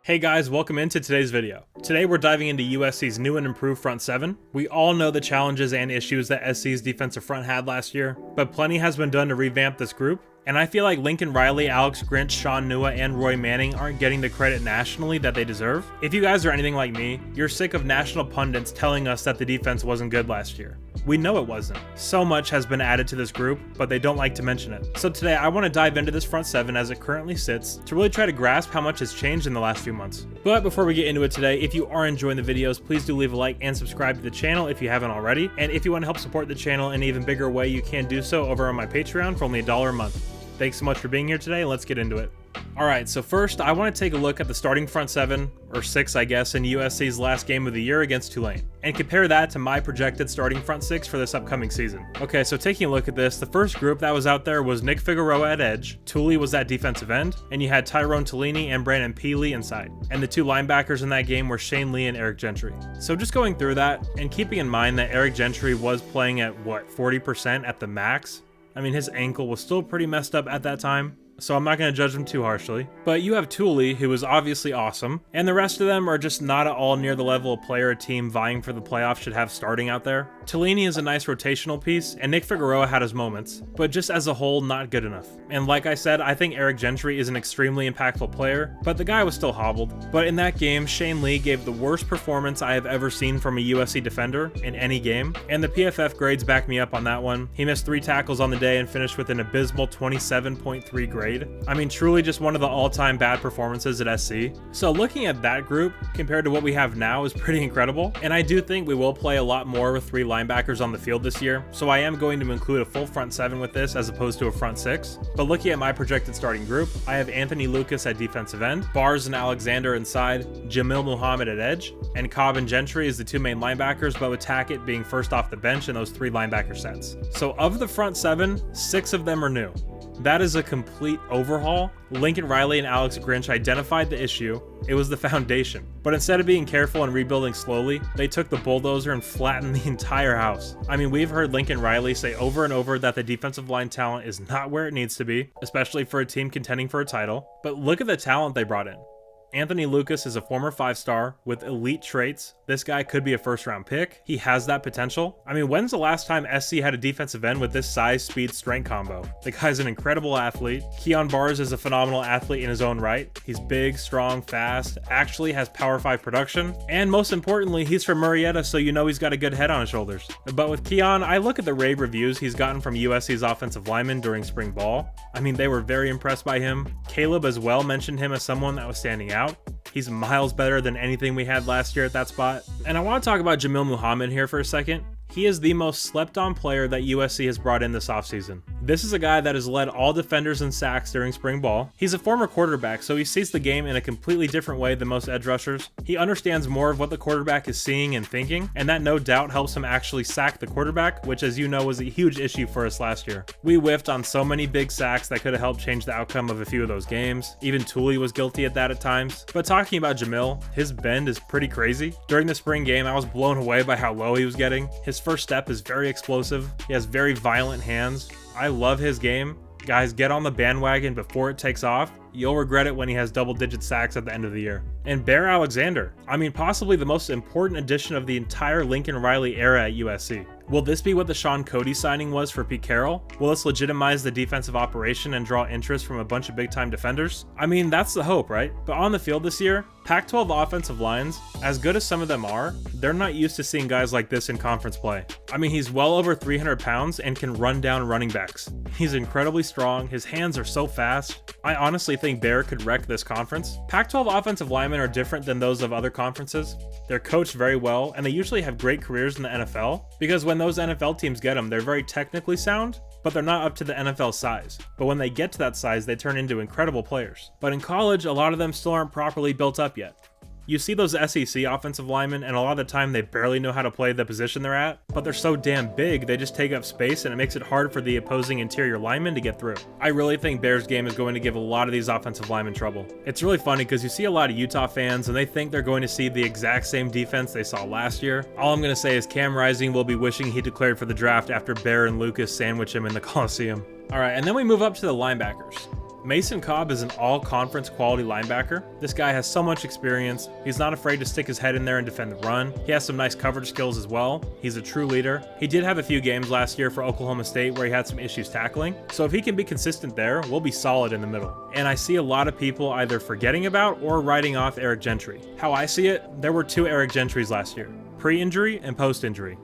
Hey guys, welcome into today's video. Today we're diving into USC's new and improved front seven. We all know the challenges and issues that SC's defensive front had last year, but plenty has been done to revamp this group. And I feel like Lincoln Riley, Alex Grinch, Sean Nua, and Roy Manning aren't getting the credit nationally that they deserve. If you guys are anything like me, you're sick of national pundits telling us that the defense wasn't good last year. We know it wasn't. So much has been added to this group, but they don't like to mention it. So today I want to dive into this front seven as it currently sits to really try to grasp how much has changed in the last few months. But before we get into it today, if you are enjoying the videos, please do leave a like and subscribe to the channel if you haven't already. And if you want to help support the channel in an even bigger way, you can do so over on my Patreon for only $1 a month. Thanks so much for being here today, and let's get into it. Alright, so first I want to take a look at the starting front seven, or six I guess, in USC's last game of the year against Tulane, and compare that to my projected starting front six for this upcoming season. Okay, so taking a look at this, the first group that was out there was Nick Figueroa at edge, Thule was at defensive end, and you had Tyrone Talini and Brandon Peely inside. And the two linebackers in that game were Shane Lee and Eric Gentry. So just going through that, and keeping in mind that Eric Gentry was playing at, 40% at the max? I mean, his ankle was still pretty messed up at that time, so I'm not going to judge him too harshly. But you have Thule, who is obviously awesome, and the rest of them are just not at all near the level of player a team vying for the playoffs should have starting out there. Talini is a nice rotational piece, and Nick Figueroa had his moments, but just as a whole, not good enough. And like I said, I think Eric Gentry is an extremely impactful player, but the guy was still hobbled. But in that game, Shane Lee gave the worst performance I have ever seen from a USC defender in any game, and the PFF grades back me up on that one. He missed 3 tackles on the day and finished with an abysmal 27.3 grade. I mean, truly just one of the all-time bad performances at SC. So looking at that group compared to what we have now is pretty incredible, and I do think we will play a lot more with 3 linebackers on the field this year, so I am going to include a full front seven with this as opposed to a front six. But looking at my projected starting group, I have Anthony Lucas at defensive end, Bars and Alexander inside, Jamil Muhammad at edge, and Cobb and Gentry as the 2 main linebackers, but with Tackett being first off the bench in those 3 linebacker sets. So of the front seven, 6 of them are new. That is a complete overhaul. Lincoln Riley and Alex Grinch identified the issue. It was the foundation. But instead of being careful and rebuilding slowly, they took the bulldozer and flattened the entire house. I mean, we've heard Lincoln Riley say over and over that the defensive line talent is not where it needs to be, especially for a team contending for a title. But look at the talent they brought in. Anthony Lucas is a former 5-star with elite traits. This guy could be a first-round pick. He has that potential. I mean, when's the last time SC had a defensive end with this size, speed, strength combo? The guy's an incredible athlete. Keon Bars is a phenomenal athlete in his own right. He's big, strong, fast, actually has Power 5 production, and most importantly, he's from Murrieta, so you know he's got a good head on his shoulders. But with Keon, I look at the rave reviews he's gotten from USC's offensive linemen during spring ball. I mean, they were very impressed by him. Caleb as well mentioned him as someone that was standing out. He's miles better than anything we had last year at that spot. And I want to talk about Jamil Muhammad here for a second. He is the most slept-on player that USC has brought in this offseason. This is a guy that has led all defenders in sacks during spring ball. He's a former quarterback, so he sees the game in a completely different way than most edge rushers. He understands more of what the quarterback is seeing and thinking, and that no doubt helps him actually sack the quarterback, which as you know was a huge issue for us last year. We whiffed on so many big sacks that could have helped change the outcome of a few of those games. Even Thule was guilty at that at times. But talking about Jamil, his bend is pretty crazy. During the spring game, I was blown away by how low he was getting. His first step is very explosive. He has very violent hands. I love his game. Guys, get on the bandwagon before it takes off. You'll regret it when he has double-digit sacks at the end of the year. And Bear Alexander. I mean, possibly the most important addition of the entire Lincoln Riley era at USC. Will this be what the Sean Cody signing was for Pete Carroll? Will this legitimize the defensive operation and draw interest from a bunch of big-time defenders? I mean, that's the hope, right? But on the field this year, Pac-12 offensive lines, as good as some of them are, they're not used to seeing guys like this in conference play. I mean, he's well over 300 pounds and can run down running backs. He's incredibly strong, his hands are so fast. I honestly think Bear could wreck this conference. Pac-12 offensive linemen are different than those of other conferences. They're coached very well, and they usually have great careers in the NFL, because when those NFL teams get them, they're very technically sound, but they're not up to the NFL size. But when they get to that size, they turn into incredible players. But in college, a lot of them still aren't properly built up yet. You see those SEC offensive linemen, and a lot of the time they barely know how to play the position they're at, but they're so damn big, they just take up space and it makes it hard for the opposing interior linemen to get through. I really think Bears game is going to give a lot of these offensive linemen trouble. It's really funny because you see a lot of Utah fans and they think they're going to see the exact same defense they saw last year. All I'm going to say is Cam Rising will be wishing he declared for the draft after Bear and Lucas sandwich him in the Coliseum. Alright, and then we move up to the linebackers. Mason Cobb is an all-conference quality linebacker. This guy has so much experience. He's not afraid to stick his head in there and defend the run. He has some nice coverage skills as well. He's a true leader. He did have a few games last year for Oklahoma State where he had some issues tackling. So if he can be consistent there, we'll be solid in the middle. And I see a lot of people either forgetting about or writing off Eric Gentry. How I see it, there were 2 Eric Gentrys last year. Pre-injury and post-injury.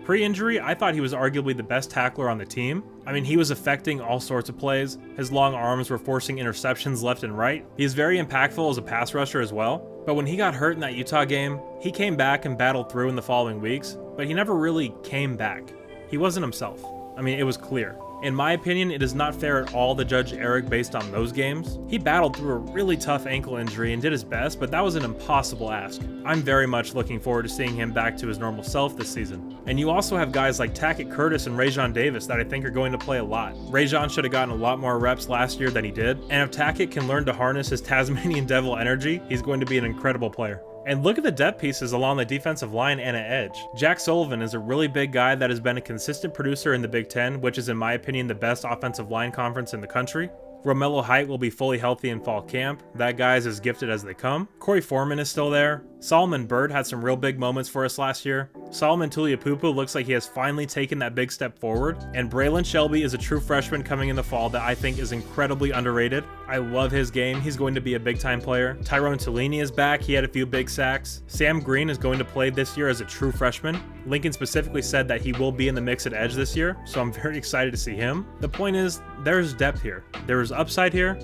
Pre-injury, I thought he was arguably the best tackler on the team. I mean, he was affecting all sorts of plays. His long arms were forcing interceptions left and right. He's very impactful as a pass rusher as well. But when he got hurt in that Utah game, he came back and battled through in the following weeks, but he never really came back. He wasn't himself. I mean, it was clear. In my opinion, it is not fair at all to judge Eric based on those games. He battled through a really tough ankle injury and did his best, but that was an impossible ask. I'm very much looking forward to seeing him back to his normal self this season. And you also have guys like Tackett Curtis and Rajon Davis that I think are going to play a lot. Rajon should have gotten a lot more reps last year than he did, and if Tackett can learn to harness his Tasmanian Devil energy, he's going to be an incredible player. And look at the depth pieces along the defensive line and at edge. Jack Sullivan is a really big guy that has been a consistent producer in the Big Ten, which is in my opinion the best offensive line conference in the country. Romello Height will be fully healthy in fall camp. That guy is as gifted as they come. Corey Foreman is still there. Solomon Byrd had some real big moments for us last year. Solomon Tuliaupupu looks like he has finally taken that big step forward. And Braylon Shelby is a true freshman coming in the fall that I think is incredibly underrated. I love his game. He's going to be a big-time player. Tyrone Tellini is back. He had a few big sacks. Sam Green is going to play this year as a true freshman. Lincoln specifically said that he will be in the mix at edge this year, so I'm very excited to see him. The point is, there's depth here. There is upside here.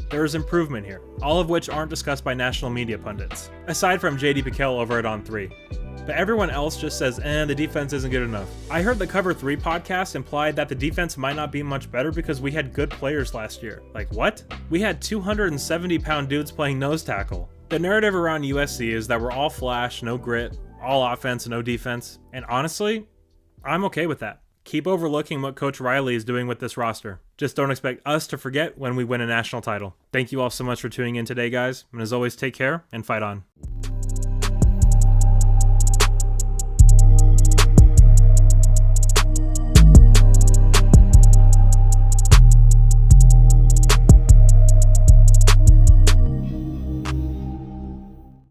There is improvement here, all of which aren't discussed by national media pundits, aside from JD Piquel over at On3. But everyone else just says, the defense isn't good enough. I heard the Cover 3 podcast implied that the defense might not be much better because we had good players last year. Like, what? We had 270-pound dudes playing nose tackle. The narrative around USC is that we're all flash, no grit, all offense, no defense. And honestly, I'm okay with that. Keep overlooking what Coach Riley is doing with this roster. Just don't expect us to forget when we win a national title. Thank you all so much for tuning in today, guys. And as always, take care and fight on.